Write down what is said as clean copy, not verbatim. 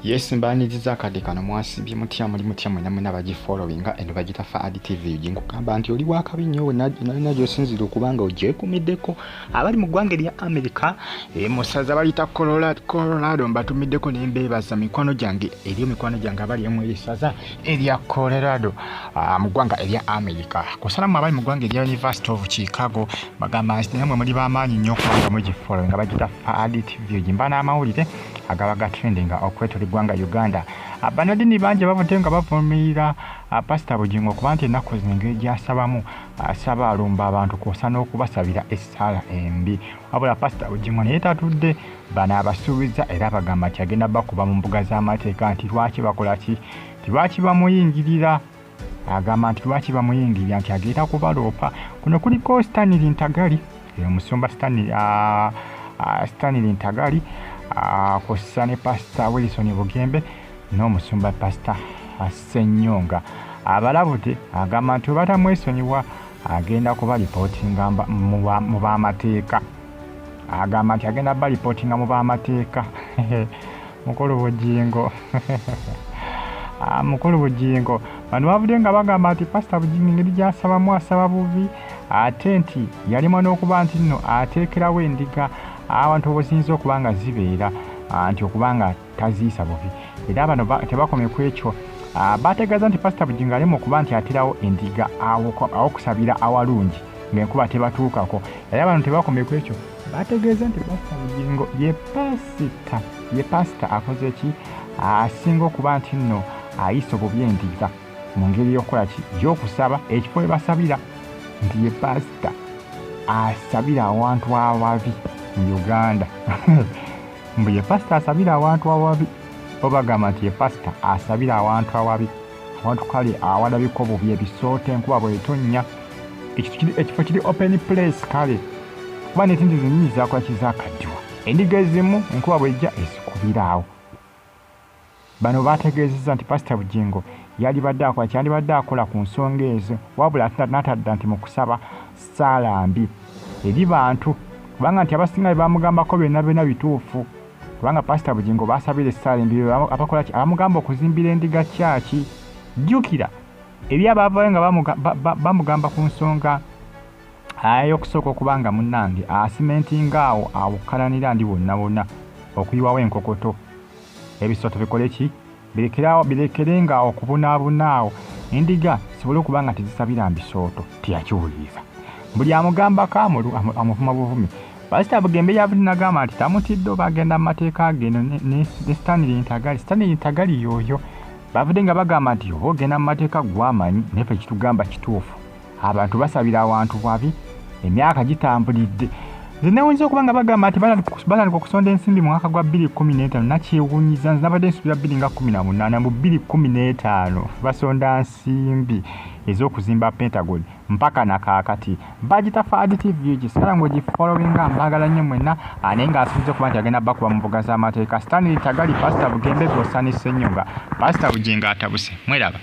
Yes, mbaniriza akadde kano mwasibye mutya mwena bagifollowinga eno bagita Faadi TV Bugingo kamba nti oli wakabi nnyo nalina gy'osinzira okubanga ogyekumiddeko abali mu ggwanga erya America musaza balita Colorado mbatumiddeko nembeebaza mikwano gyange abali emu erisaza erya Colorado mu ggwanga erya America kusalamu abali mu ggwanga erya University of Chicago bagamba nti namwe muli b'amaanyi nnyo kubanga mugifollowinga bagita Faadi TV Bugingo n'amawulire agabaga trendinga okwetoli ggwanga Uganda abanadini bangi bavudde nga bavumirira Pastor Bugingo kuba nti ennaku zino engeri gy'asabamu asaba alumba abantu kw'ossa n'okubasabira essaala embi wabula Pastor Bugingo naye tatudde bano abasuubiza era bagamba nti agenda bakuba mu mbuga z'amateeka nti lwaki bakola ki lwaki bamuyingirira agamba nti lwaki bamuyingirira nti agenda kubaloopa kuno kuliko Stanley Ntagali omusumba Stanley Ntagali kosa ne Pastor Wilson Bugembe n'omusumba Pastor Ssenyonga abalabudde agamba nti batamwesonyiwa agenda kuba reportinga mu b'amateeka agamba nti agenda ba reportinga mu b'amateeka mukulu Bugingo mukulu Bugingo bano bavudde nga bagamba nti Pastor Bugingo engeri gy'asabamu asaba bubi ate nti yalimu n'okuba nti nno ateekerawo endiga abantu obusinza okubanga zibeera nti okubanga taziisa bubi era bano tebakomye ku ekyo bategeeza nti Pastor Bugingo alema okuba nti atirawo endiga awokusabira awalungi ng'enkuba tebatuukako era bano tebakomye ku ekyo bategeeza nti Pastor Bugingo ye pasita akoze ki asinga okuba nti nno ayisa obubi endiga mu ngeri y'okukola ki y'okusaba ekifo we basabira nti ye pasita asabira awantu awabi mu Uganda mbu ye pasita asabira awantu awabi obagamba nti ye pasita asabira awantu awabi awantu kale awalabika obubi ebisooto enkuba bwetonnya ekifo kiri open place kale kuba netindi zinyinyi zakola kizakaddiwa endiga ezimu enkuba bwejja ezikubiraawo bano bategeezezza nti Pastor Bugingo yandibadde akola ku nsonga ezo wabula n'atadda nti mu kusaba ssaala mbi eri bantu kubanga nti abasinga bamugambako byonna bituufu kubanga Pastor Bugingo basabira essaala embi abakola ki abamugamba okuzimbira endiga kyaki jjukira eri abaavayo nga bamugamba ku nsonga y'okusooka okubanga munnange asimentinga awo awukkalanira ndi bonna okuyiwawo enkokoto ebisooto bikole ki birekerenga okubunaabunaawo endiga zisobole okuba nga tezisabira mbisooto tiyakiwuliriza buli amugambako amuvuma buvumi Pastor Bugembe yavudde n'agamba nti tamutidde oba agenda mu mateeka geno ne Stanley Ntagali yoyo bavudde nga bagamba nti oba ogenda mu mateeka gwamanyi naye ffe kitugamba kituufu abantu basabira awantu bwabi emyaka gitambulidde zinewunyiza okuba nga bagamba nti batandika okusonda ensimbi mu mwaka gwa 2015 nakyewunyiza nze nabadde nsubira 2018 mu 2015 basonda nsimbi ez'okuzimba Pentagon mpaka nakaakati bagita Faadi TV gisala ng'ogifollowinga mbagala nnyo mwenna naye ng'asuubiza okuba nti agenda bakuba mu mbuga z'amateeka Stanley Ntagali Pastor Bugembe Ssenyonga Pastor Bugingo atabuse mweraba